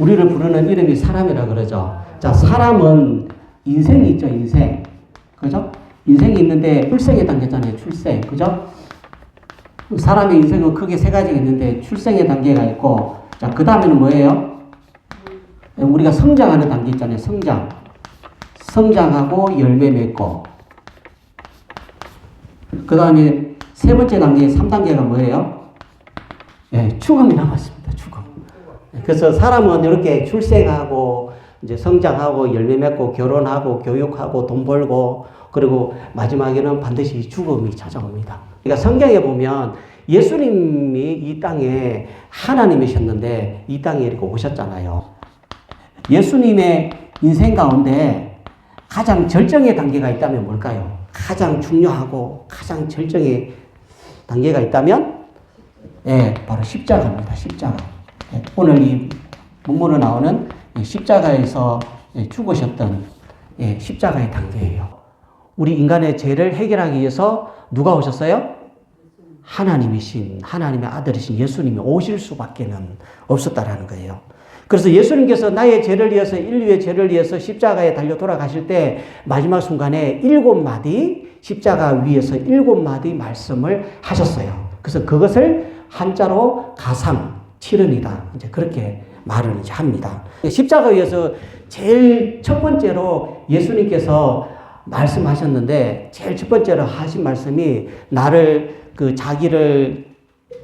우리를 부르는 이름이 사람이라 그러죠. 자, 사람은 인생이 있죠, 인생. 그죠? 인생이 있는데 출생의 단계잖아요, 출생. 그죠? 사람의 인생은 크게 세 가지가 있는데 출생의 단계가 있고, 자, 그 다음에는 뭐예요? 우리가 성장하는 단계 있잖아요, 성장. 성장하고 열매 맺고. 그 다음에 세 번째 단계, 3단계가 뭐예요? 예, 죽음이 남았습니다, 죽음. 그래서 사람은 이렇게 출생하고, 이제 성장하고, 열매 맺고, 결혼하고, 교육하고, 돈 벌고, 그리고 마지막에는 반드시 죽음이 찾아옵니다. 그러니까 성경에 보면 예수님이 이 땅에 하나님이셨는데 이 땅에 이렇게 오셨잖아요. 예수님의 인생 가운데 가장 절정의 단계가 있다면 뭘까요? 가장 중요하고 가장 절정의 단계가 있다면 예, 바로 십자가입니다. 십자가. 예, 오늘 이 본문으로 나오는 십자가에서 죽으셨던 십자가의 단계예요. 우리 인간의 죄를 해결하기 위해서 누가 오셨어요? 하나님이신, 하나님의 아들이신 예수님이 오실 수밖에는 없었다라는 거예요. 그래서 예수님께서 나의 죄를 위해서, 인류의 죄를 위해서 십자가에 달려 돌아가실 때 마지막 순간에 7마디 십자가 위에서 7마디 말씀을 하셨어요. 그래서 그것을 한자로 가상, 칠언이다. 이제 그렇게 말을 이제 합니다. 십자가 위에서 제일 첫 번째로 예수님께서 말씀하셨는데 제일 첫 번째로 하신 말씀이 나를 자기를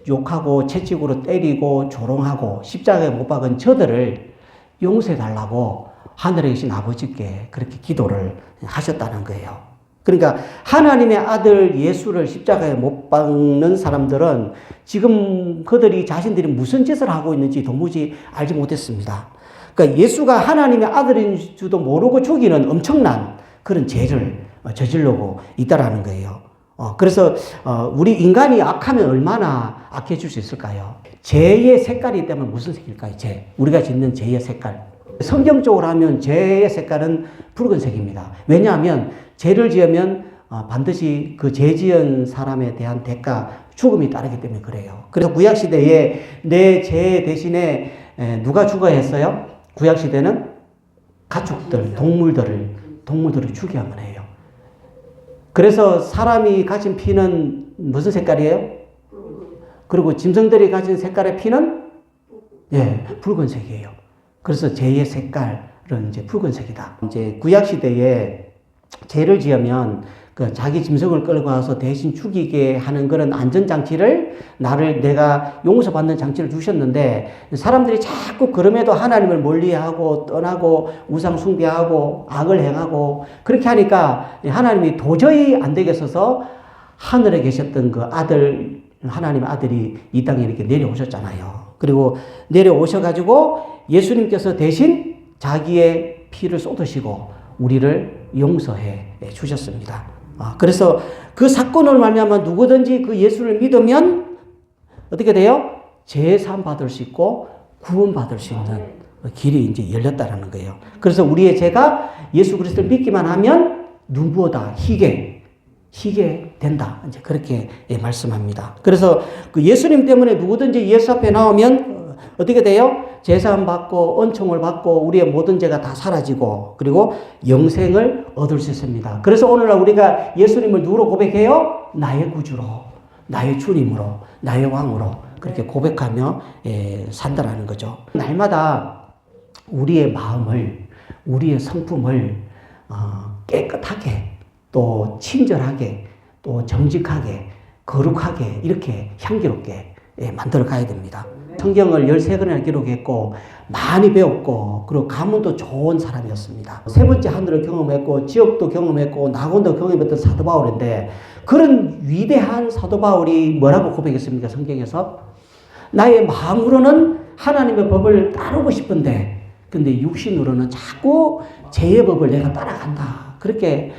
욕하고 채찍으로 때리고 조롱하고 십자가에 못 박은 저들을 용서해 달라고 하늘에 계신 아버지께 그렇게 기도를 하셨다는 거예요. 그러니까 하나님의 아들 예수를 십자가에 못 박는 사람들은 지금 그들이 자신들이 무슨 짓을 하고 있는지 도무지 알지 못했습니다. 그러니까 예수가 하나님의 아들인 줄도 모르고 죽이는 엄청난 그런 죄를 저지르고 있다라는 거예요. 그래서 우리 인간이 악하면 얼마나 악해질 수 있을까요? 죄의 색깔이 있다면 무슨 색일까요? 죄. 우리가 짓는 죄의 색깔. 성경적으로 하면 죄의 색깔은 붉은색입니다. 왜냐하면 죄를 지으면 반드시 그 죄 지은 사람에 대한 대가, 죽음이 따르기 때문에 그래요. 그래서 구약시대에 내 죄 대신에 누가 죽어야 했어요? 구약시대는 가축들, 동물들을 죽여야만 해요. 그래서 사람이 가진 피는 무슨 색깔이에요? 그리고 짐승들이 가진 색깔의 피는 붉은색이에요. 그래서 죄의 색깔은 이제 붉은색이다. 이제 구약 시대에 죄를 지으면 자기 짐승을 끌고 와서 대신 죽이게 하는 그런 안전장치를 내가 용서받는 장치를 주셨는데 사람들이 자꾸 그럼에도 하나님을 멀리하고 떠나고 우상 숭배하고 악을 행하고 그렇게 하니까 하나님이 도저히 안 되겠어서 하늘에 계셨던 그 아들, 하나님의 아들이 이 땅에 이렇게 내려오셨잖아요. 그리고 내려오셔가지고 예수님께서 대신 자기의 피를 쏟으시고 우리를 용서해 주셨습니다. 그래서 그 사건을 말미암아 누구든지 그 예수를 믿으면 어떻게 돼요? 제사함 받을 수 있고 구원 받을 수 있는 길이 이제 열렸다라는 거예요. 그래서 우리의 죄가 예수 그리스도를 믿기만 하면 눈보다 희게 된다. 이제 그렇게 말씀합니다. 그래서 그 예수님 때문에 누구든지 예수 앞에 나오면 어떻게 돼요? 제사함 받고 은총을 받고 우리의 모든 죄가 다 사라지고 그리고 영생을 얻을 수 있습니다. 그래서 오늘날 우리가 예수님을 누구로 고백해요? 나의 구주로, 나의 주님으로, 나의 왕으로 그렇게 고백하며 산다라는 거죠. 날마다 우리의 마음을, 우리의 성품을 깨끗하게 또 친절하게 또 정직하게 거룩하게 이렇게 향기롭게 만들어 가야 됩니다. 성경을 13권이나 기록했고 많이 배웠고 그리고 가문도 좋은 사람이었습니다. 세 번째 하늘을 경험했고 지옥도 경험했고 낙원도 경험했던 사도 바울인데 그런 위대한 사도 바울이 뭐라고 고백했습니까? 성경에서 나의 마음으로는 하나님의 법을 따르고 싶은데 근데 육신으로는 자꾸 죄의 법을 내가 따라간다. 그렇게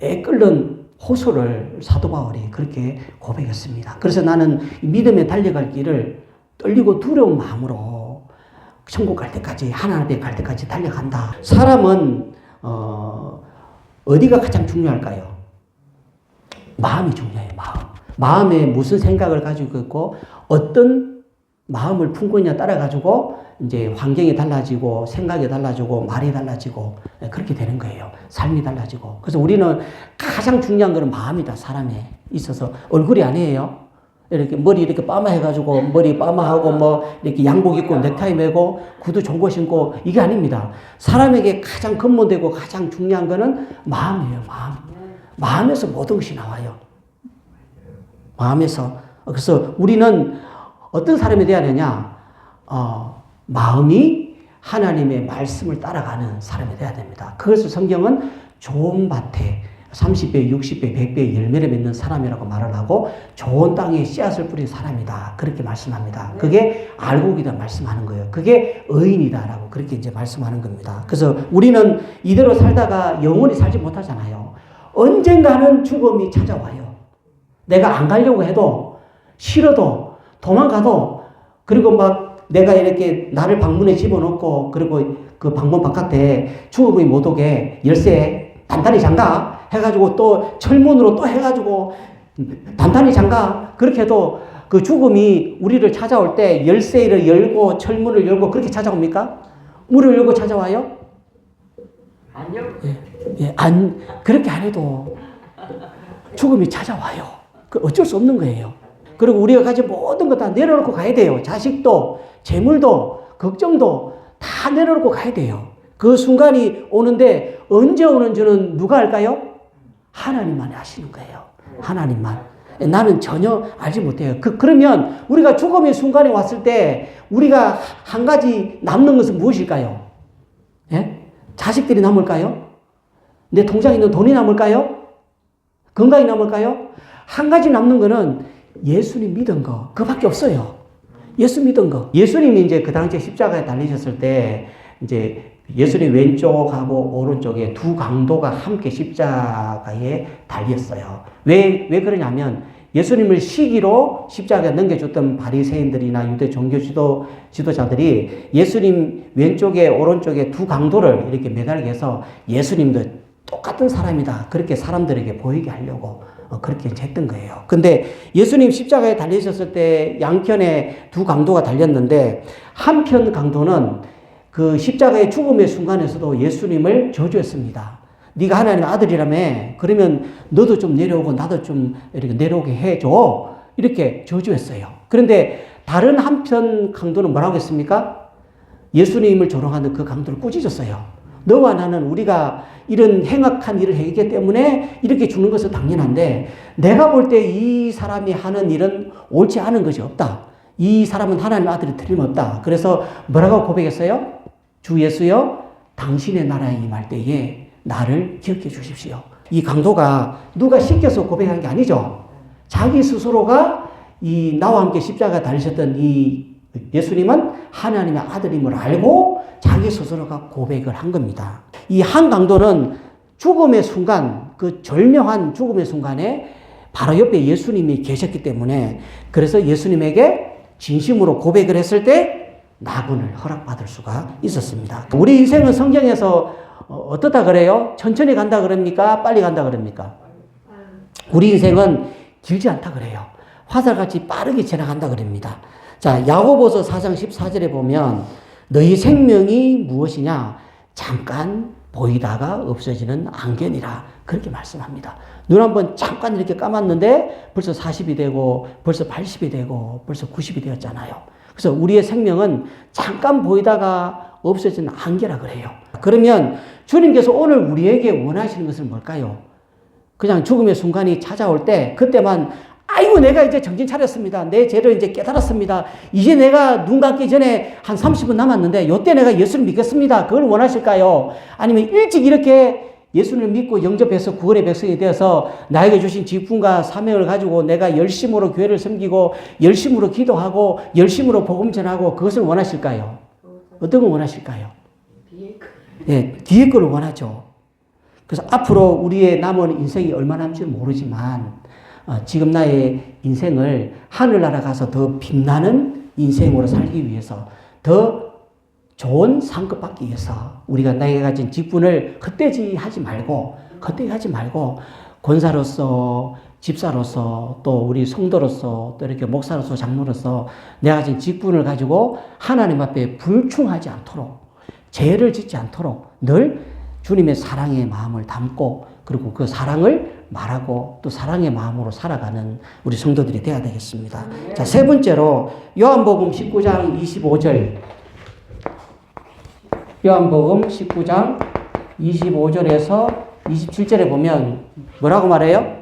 애끓는 호소를 사도 바울이 그렇게 고백했습니다. 그래서 나는 믿음에 달려갈 길을 떨리고 두려운 마음으로 천국 갈 때까지 하나님 앞에 갈 때까지 달려간다. 사람은 어디가 가장 중요할까요? 마음이 중요해요. 마음에 무슨 생각을 가지고 있고 어떤 마음을 품고냐 따라가지고 이제 환경이 달라지고 생각이 달라지고 말이 달라지고 그렇게 되는 거예요. 삶이 달라지고. 그래서 우리는 가장 중요한 거는 마음이다. 사람에 있어서. 얼굴이 아니에요. 이렇게 머리 이렇게 빠마해가지고 머리 빠마하고 뭐 이렇게 양복 입고 넥타이 매고 구두 좋은 거 신고 이게 아닙니다. 사람에게 가장 근본되고 가장 중요한 거는 마음이에요. 마음. 마음에서 모든 것이 나와요. 마음에서. 그래서 우리는 어떤 사람이 되어야 되냐? 마음이 하나님의 말씀을 따라가는 사람이 되어야 됩니다. 그것을 성경은 좋은 밭에 30배, 60배, 100배 열매를 맺는 사람이라고 말을 하고 좋은 땅에 씨앗을 뿌린 사람이다. 그렇게 말씀합니다. 그게 알곡이다 말씀하는 거예요. 그게 의인이다라고 그렇게 이제 말씀하는 겁니다. 그래서 우리는 이대로 살다가 영원히 살지 못하잖아요. 언젠가는 죽음이 찾아와요. 내가 안 가려고 해도 싫어도 도망가도 그리고 막 내가 이렇게 나를 방문에 집어넣고 그리고 그 방문 바깥에 죽음이 못 오게 열쇠 단단히 잠가 해가지고 또 철문으로 또 해가지고 단단히 잠가 그렇게 해도 그 죽음이 우리를 찾아올 때 열쇠를 열고 철문을 열고 그렇게 찾아옵니까? 문을 열고 찾아와요? 아니요. 예, 그렇게 안 해도 죽음이 찾아와요. 그 어쩔 수 없는 거예요. 그리고 우리가 가진 모든 것 다 내려놓고 가야 돼요. 자식도, 재물도, 걱정도 다 내려놓고 가야 돼요. 그 순간이 오는데 언제 오는지는 누가 알까요? 하나님만이 아시는 거예요. 하나님만. 나는 전혀 알지 못해요. 그러면 우리가 죽음의 순간이 왔을 때 우리가 한 가지 남는 것은 무엇일까요? 예? 자식들이 남을까요? 내 통장에 있는 돈이 남을까요? 건강이 남을까요? 한 가지 남는 거는 예수님 믿은 거. 그밖에 없어요. 예수 믿은 거. 예수님이 이제 그 당시에 십자가에 달리셨을 때 이제 예수님 왼쪽하고 오른쪽에 두 강도가 함께 십자가에 달렸어요. 왜 그러냐면 예수님을 시기로 십자가에 넘겨줬던 바리새인들이나 유대 종교 지도자들이 예수님 왼쪽에 오른쪽에 두 강도를 이렇게 매달게 해서 예수님도 똑같은 사람이다. 그렇게 사람들에게 보이게 하려고 그렇게 했던 거예요. 근데 예수님 십자가에 달리셨을 때 양편에 두 강도가 달렸는데 한편 강도는 그 십자가의 죽음의 순간에서도 예수님을 저주했습니다. 네가 하나님의 아들이라며 그러면 너도 좀 내려오고 나도 좀 이렇게 내려오게 해줘. 이렇게 저주했어요. 그런데 다른 한편 강도는 뭐라고 했습니까? 예수님을 조롱하는 그 강도를 꾸짖었어요. 너와 나는 우리가 이런 행악한 일을 했기 때문에 이렇게 죽는 것은 당연한데 내가 볼 때 이 사람이 하는 일은 옳지 않은 것이 없다. 이 사람은 하나님의 아들이 틀림없다. 그래서 뭐라고 고백했어요? 주 예수여 당신의 나라에 임할 때에 나를 기억해 주십시오. 이 강도가 누가 시켜서 고백한 게 아니죠. 자기 스스로가 이 나와 함께 십자가 달리셨던 이 예수님은 하나님의 아들임을 알고 자기 스스로가 고백을 한 겁니다. 이 한 강도는 죽음의 순간, 그 절묘한 죽음의 순간에 바로 옆에 예수님이 계셨기 때문에 그래서 예수님에게 진심으로 고백을 했을 때 낙원을 허락받을 수가 있었습니다. 우리 인생은 성경에서 어떻다 그래요? 천천히 간다 그럽니까? 빨리 간다 그럽니까? 우리 인생은 길지 않다 그래요. 화살같이 빠르게 지나간다 그럽니다. 자, 야고보서 4장 14절에 보면 너희 생명이 무엇이냐? 잠깐 보이다가 없어지는 안개니라. 그렇게 말씀합니다. 눈 한번 잠깐 이렇게 감았는데 벌써 40이 되고 벌써 80이 되고 벌써 90이 되었잖아요. 그래서 우리의 생명은 잠깐 보이다가 없어지는 안개라 그래요. 그러면 주님께서 오늘 우리에게 원하시는 것은 뭘까요? 그냥 죽음의 순간이 찾아올 때 그때만 아이고 내가 이제 정신 차렸습니다. 내 죄를 이제 깨달았습니다. 이제 내가 눈 감기 전에 한 30분 남았는데 이때 내가 예수를 믿겠습니다. 그걸 원하실까요? 아니면 일찍 이렇게 예수를 믿고 영접해서 구원의 백성이 되어서 나에게 주신 직분과 사명을 가지고 내가 열심으로 교회를 섬기고 열심으로 기도하고 열심으로 복음 전하고 그것을 원하실까요? 어떤 걸 원하실까요? 뒤에 거를 원하죠. 그래서 앞으로 우리의 남은 인생이 얼마나 남지는 모르지만 지금 나의 인생을 하늘나라 가서 더 빛나는 인생으로 살기 위해서 더 좋은 상급 받기 위해서 우리가 나에게 가진 직분을 헛되이 하지 말고 권사로서 집사로서 또 우리 성도로서 또 이렇게 목사로서 장로로서 내가 가진 직분을 가지고 하나님 앞에 불충하지 않도록 죄를 짓지 않도록 늘 주님의 사랑의 마음을 담고 그리고 그 사랑을 말하고 또 사랑의 마음으로 살아가는 우리 성도들이 되어야 되겠습니다. 자, 세 번째로 요한복음 19장 25절. 요한복음 19장 25절에서 27절에 보면 뭐라고 말해요?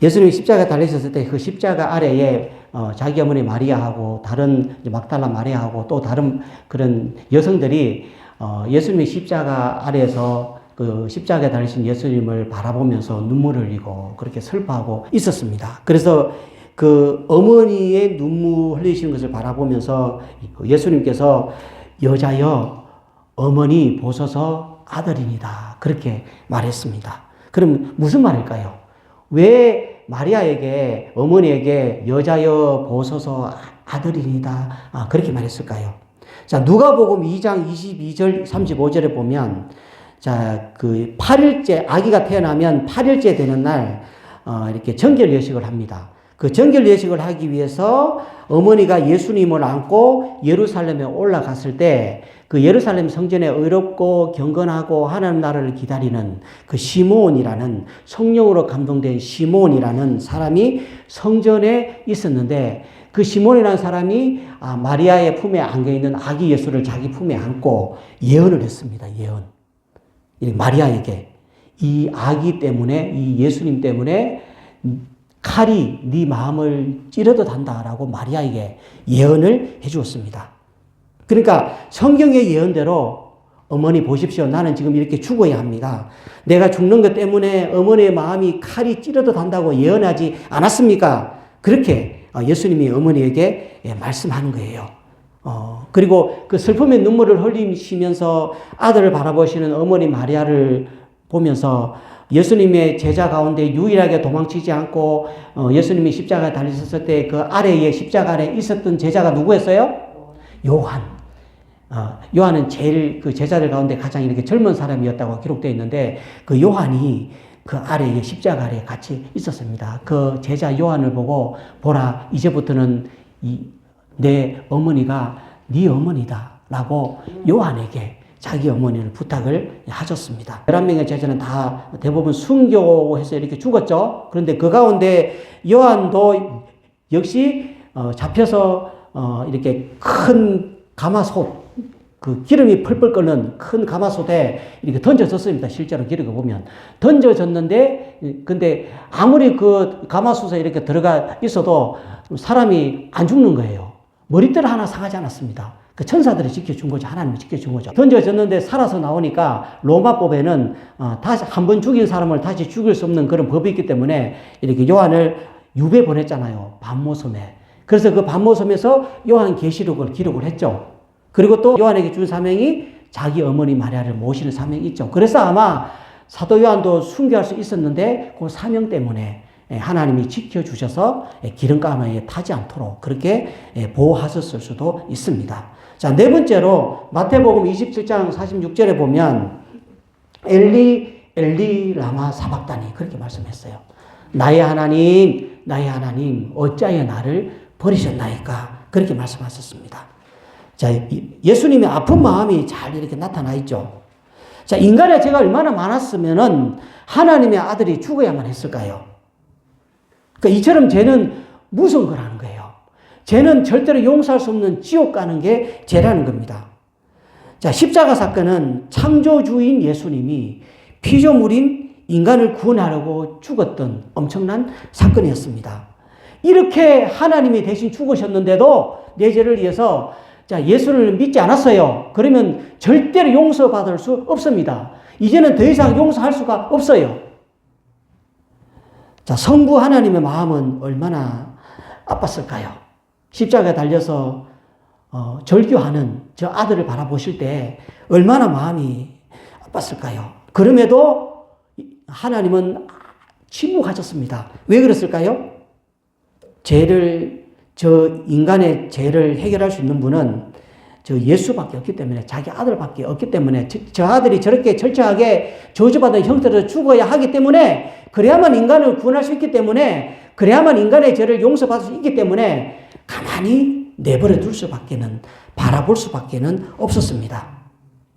예수님이 십자가에 달리셨을 때 그 십자가 아래에 자기 어머니 마리아하고 다른 막달라 마리아하고 또 다른 그런 여성들이 예수님의 십자가 아래에서 그 십자가에 달리신 예수님을 바라보면서 눈물을 흘리고 그렇게 슬퍼하고 있었습니다. 그래서 그 어머니의 눈물 흘리시는 것을 바라보면서 예수님께서 여자여 어머니 보소서 아들이니다 그렇게 말했습니다. 그럼 무슨 말일까요? 왜 마리아에게 어머니에게 여자여 보소서 아들이니다 그렇게 말했을까요? 자, 누가복음 2장 22절 35절에 보면 자, 그 8일째 아기가 태어나면 8일째 되는 날 이렇게 정결 예식을 합니다. 그 정결 예식을 하기 위해서 어머니가 예수님을 안고 예루살렘에 올라갔을 때 그 예루살렘 성전에 의롭고 경건하고 하나님 나라를 기다리는 그 시몬이라는 성령으로 감동된 시몬이라는 사람이 성전에 있었는데 그 시몬이라는 사람이 마리아의 품에 안겨 있는 아기 예수를 자기 품에 안고 예언을 했습니다. 예언. 마리아에게 이 아기 때문에 이 예수님 때문에 칼이 네 마음을 찌르듯 한다라고 마리아에게 예언을 해 주었습니다. 그러니까 성경의 예언대로 어머니 보십시오. 나는 지금 이렇게 죽어야 합니다. 내가 죽는 것 때문에 어머니의 마음이 칼이 찌르듯 한다고 예언하지 않았습니까? 그렇게 예수님이 어머니에게 말씀하는 거예요. 그리고 그 슬픔의 눈물을 흘리시면서 아들을 바라보시는 어머니 마리아를 보면서 예수님의 제자 가운데 유일하게 도망치지 않고 예수님이 십자가에 달리셨을 때 그 아래에 십자가 아래에 있었던 제자가 누구였어요? 요한. 요한은 제일 그 제자들 가운데 가장 이렇게 젊은 사람이었다고 기록되어 있는데 그 요한이 그 아래에 십자가 아래에 같이 있었습니다. 그 제자 요한을 보고 보라 이제부터는 내 어머니가 네 어머니다라고 요한에게 자기 어머니를 부탁을 하셨습니다. 11명의 제자는 다 대부분 순교해서 이렇게 죽었죠. 그런데 그 가운데 요한도 역시 잡혀서 이렇게 큰 가마솥, 그 기름이 펄펄 끓는 큰 가마솥에 이렇게 던져졌습니다. 실제로 기록을 보면. 던져졌는데, 근데 아무리 그 가마솥에 이렇게 들어가 있어도 사람이 안 죽는 거예요. 머리털 하나 상하지 않았습니다. 그 천사들이 지켜준 거죠. 하나님이 지켜준 거죠. 던져졌는데 살아서 나오니까 로마법에는 다시 한 번 죽인 사람을 다시 죽일 수 없는 그런 법이 있기 때문에 이렇게 요한을 유배 보냈잖아요. 반모섬에. 그래서 그 반모섬에서 요한 계시록을 기록을 했죠. 그리고 또 요한에게 준 사명이 자기 어머니 마리아를 모시는 사명이 있죠. 그래서 아마 사도 요한도 순교할 수 있었는데 그 사명 때문에 하나님이 지켜주셔서 기름가마에 타지 않도록 그렇게 보호하셨을 수도 있습니다. 자, 네 번째로 마태복음 27장 46절에 보면 엘리 엘리 라마 사박다니 그렇게 말씀했어요. 나의 하나님 어찌하여 나를 버리셨나이까 그렇게 말씀하셨습니다. 자, 예수님의 아픈 마음이 잘 이렇게 나타나 있죠. 자, 인간의 죄가 얼마나 많았으면은 하나님의 아들이 죽어야만 했을까요? 그러니까 이처럼 죄는 무서운 거라는 거예요. 죄는 절대로 용서할 수 없는 지옥 가는 게 죄라는 겁니다. 자, 십자가 사건은 창조주인 예수님이 피조물인 인간을 구원하려고 죽었던 엄청난 사건이었습니다. 이렇게 하나님이 대신 죽으셨는데도 내 죄를 위해서 자, 예수를 믿지 않았어요. 그러면 절대로 용서받을 수 없습니다. 이제는 더 이상 용서할 수가 없어요. 자, 성부 하나님의 마음은 얼마나 아팠을까요? 십자가에 달려서 절규하는 저 아들을 바라보실 때 얼마나 마음이 아팠을까요? 그럼에도 하나님은 침묵하셨습니다. 왜 그랬을까요? 저 인간의 죄를 해결할 수 있는 분은 저 예수밖에 없기 때문에, 자기 아들밖에 없기 때문에, 저 아들이 저렇게 철저하게 저주받은 형태로 죽어야 하기 때문에, 그래야만 인간을 구원할 수 있기 때문에, 그래야만 인간의 죄를 용서받을 수 있기 때문에 가만히 내버려 둘 수밖에는, 바라볼 수밖에는 없었습니다.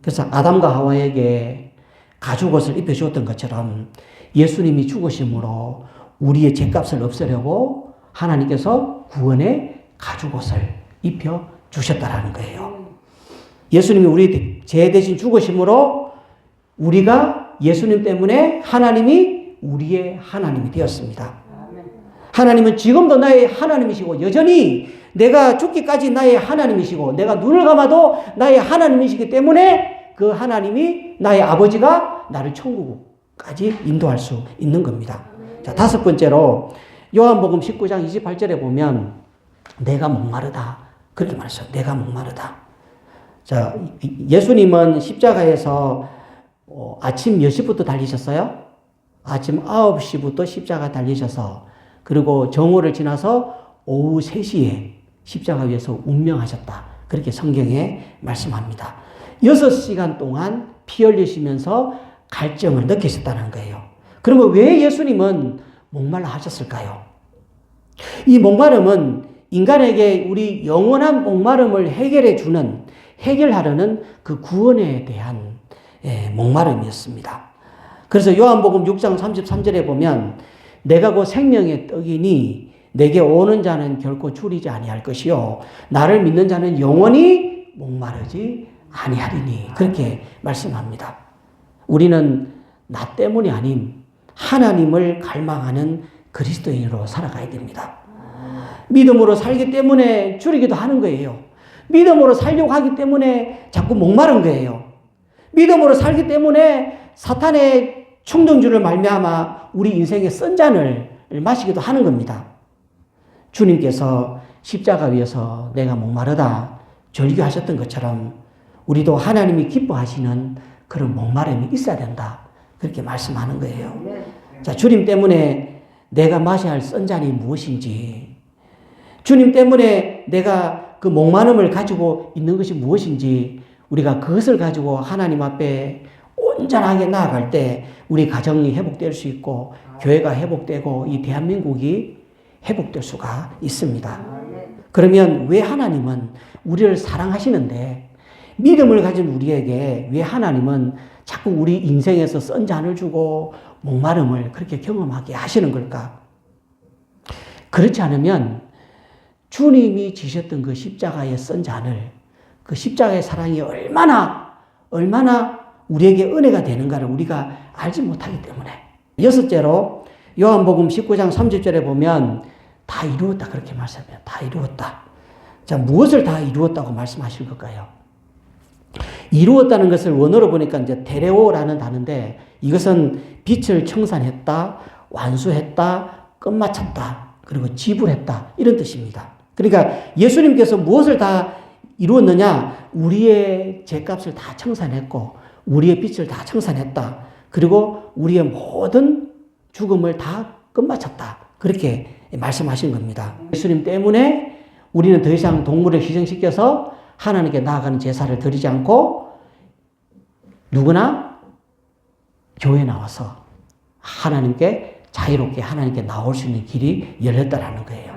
그래서 아담과 하와에게 가죽옷을 입혀주었던 것처럼 예수님이 죽으심으로 우리의 죄값을 없애려고 하나님께서 구원의 가죽옷을 입혀주셨다라는 거예요. 예수님이 우리 죄 대신 죽으심으로 우리가 예수님 때문에 하나님이 우리의 하나님이 되었습니다. 하나님은 지금도 나의 하나님이시고 여전히 내가 죽기까지 나의 하나님이시고 내가 눈을 감아도 나의 하나님이시기 때문에 그 하나님이 나의 아버지가 나를 천국까지 인도할 수 있는 겁니다. 자, 다섯 번째로 요한복음 19장 28절에 보면 내가 목마르다 그렇게 말했어요. 내가 목마르다. 자, 예수님은 십자가에서 아침 몇 시부터 달리셨어요? 아침 9시부터 십자가 달리셔서 그리고 정오를 지나서 오후 3시에 십자가 위에서 운명하셨다. 그렇게 성경에 말씀합니다. 6시간 동안 피 흘리시면서 갈증을 느끼셨다는 거예요. 그러면 왜 예수님은 목말라 하셨을까요? 이 목마름은 인간에게 우리 영원한 목마름을 해결하려는 그 구원에 대한 목마름이었습니다. 그래서 요한복음 6장 33절에 보면 내가 곧 생명의 떡이니 내게 오는 자는 결코 줄이지 아니할 것이요 나를 믿는 자는 영원히 목마르지 아니하리니 그렇게 말씀합니다. 우리는 나 때문이 아닌 하나님을 갈망하는 그리스도인으로 살아가야 됩니다. 믿음으로 살기 때문에 줄이기도 하는 거예요. 믿음으로 살려고 하기 때문에 자꾸 목마른 거예요. 믿음으로 살기 때문에 사탄의 충동주를 말미암아 우리 인생의 쓴 잔을 마시기도 하는 겁니다. 주님께서 십자가 위에서 내가 목마르다 절규하셨던 것처럼 우리도 하나님이 기뻐하시는 그런 목마름이 있어야 된다. 그렇게 말씀하는 거예요. 자, 주님 때문에 내가 마셔야 할 쓴 잔이 무엇인지, 주님 때문에 내가 그 목마름을 가지고 있는 것이 무엇인지 우리가 그것을 가지고 하나님 앞에 온전하게 나아갈 때 우리 가정이 회복될 수 있고 교회가 회복되고 이 대한민국이 회복될 수가 있습니다. 그러면 왜 하나님은 우리를 사랑하시는데 믿음을 가진 우리에게 왜 하나님은 자꾸 우리 인생에서 쓴 잔을 주고 목마름을 그렇게 경험하게 하시는 걸까? 그렇지 않으면 주님이 지셨던 그 십자가의 쓴 잔을 그 십자가의 사랑이 얼마나 우리에게 은혜가 되는가를 우리가 알지 못하기 때문에. 여섯째로 요한복음 19장 30절에 보면 다 이루었다 그렇게 말씀해요. 다 이루었다. 자, 무엇을 다 이루었다고 말씀하실 걸까요? 이루었다는 것을 원어로 보니까 이제 테레오라는 단어인데 이것은 빛을 청산했다, 완수했다, 끝마쳤다, 그리고 지불했다 이런 뜻입니다. 그러니까 예수님께서 무엇을 다 이루었느냐? 우리의 죄값을 다 청산했고 우리의 빛을 다 청산했다. 그리고 우리의 모든 죽음을 다 끝마쳤다. 그렇게 말씀하신 겁니다. 예수님 때문에 우리는 더 이상 동물을 희생시켜서 하나님께 나아가는 제사를 드리지 않고 누구나 교회에 나와서 하나님께 자유롭게 하나님께 나올 수 있는 길이 열렸다라는 거예요.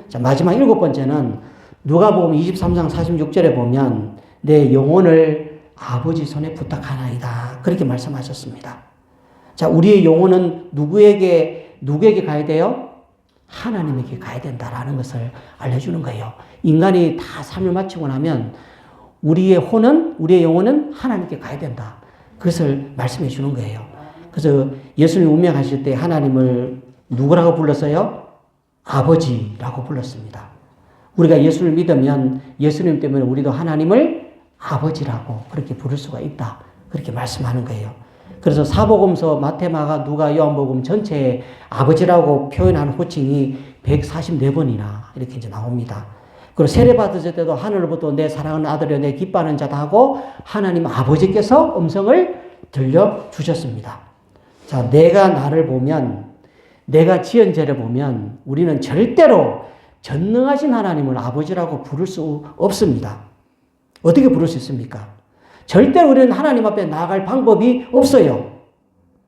자, 마지막 7번째는 누가복음 23장 46절에 보면 내 영혼을 아버지 손에 부탁하나이다. 그렇게 말씀하셨습니다. 자, 우리의 영혼은 누구에게 가야 돼요? 하나님에게 가야 된다라는 것을 알려주는 거예요. 인간이 다 삶을 마치고 나면 우리의 영혼은 하나님께 가야 된다. 그것을 말씀해 주는 거예요. 그래서 예수님 운명하실 때 하나님을 누구라고 불렀어요? 아버지라고 불렀습니다. 우리가 예수를 믿으면 예수님 때문에 우리도 하나님을 아버지라고 그렇게 부를 수가 있다. 그렇게 말씀하는 거예요. 그래서 사복음서 마태, 마가, 누가, 요한복음 전체에 아버지라고 표현하는 호칭이 144번이나 이렇게 이제 나옵니다. 그리고 세례 받으실 때도 하늘로부터 내 사랑하는 아들이여 내 기뻐하는 자다 하고 하나님 아버지께서 음성을 들려주셨습니다. 자, 내가 나를 보면, 내가 지은 죄를 보면 우리는 절대로 전능하신 하나님을 아버지라고 부를 수 없습니다. 어떻게 부를 수 있습니까? 절대로 우리는 하나님 앞에 나아갈 방법이 없어요.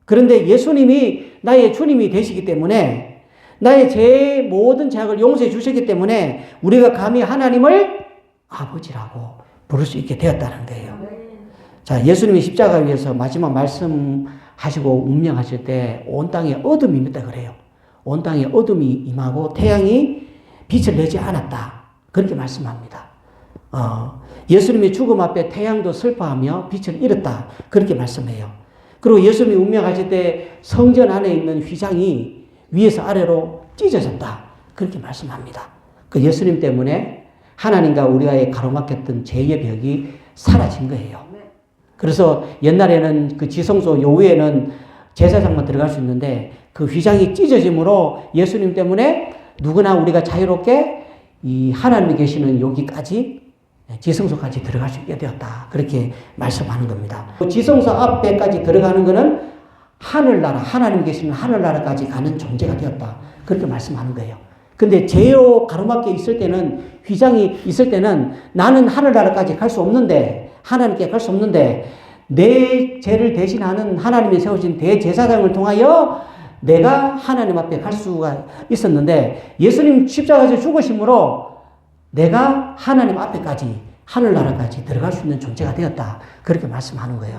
그런데 예수님이 나의 주님이 되시기 때문에 나의 제 모든 죄악을 용서해 주셨기 때문에 우리가 감히 하나님을 아버지라고 부를 수 있게 되었다는 거예요. 자, 예수님이 십자가 위에서 마지막 말씀하시고 운명하실 때 온 땅에 어둠이 임했다 그래요. 온 땅에 어둠이 임하고 태양이 빛을 내지 않았다. 그렇게 말씀합니다. 예수님의 죽음 앞에 태양도 슬퍼하며 빛을 잃었다. 그렇게 말씀해요. 그리고 예수님이 운명하실 때 성전 안에 있는 휘장이 위에서 아래로 찢어졌다. 그렇게 말씀합니다. 그 예수님 때문에 하나님과 우리와의 가로막혔던 죄의 벽이 사라진 거예요. 그래서 옛날에는 그 지성소 요후에는 제사장만 들어갈 수 있는데 그 휘장이 찢어짐으로 예수님 때문에 누구나 우리가 자유롭게 이 하나님이 계시는 여기까지 지성소까지 들어갈 수 있게 되었다. 그렇게 말씀하는 겁니다. 지성소 앞에까지 들어가는 것은 하늘나라, 하나님 계시는 하늘나라까지 가는 존재가 되었다. 그렇게 말씀하는 거예요. 근데 죄로 가로막혀 있을 때는, 휘장이 있을 때는 나는 하늘나라까지 갈 수 없는데, 하나님께 갈 수 없는데, 내 죄를 대신하는 하나님이 세우신 대제사장을 통하여 내가 하나님 앞에 갈 수가 있었는데, 예수님 십자가에서 죽으심으로 내가 하나님 앞에까지, 하늘나라까지 들어갈 수 있는 존재가 되었다. 그렇게 말씀하는 거예요.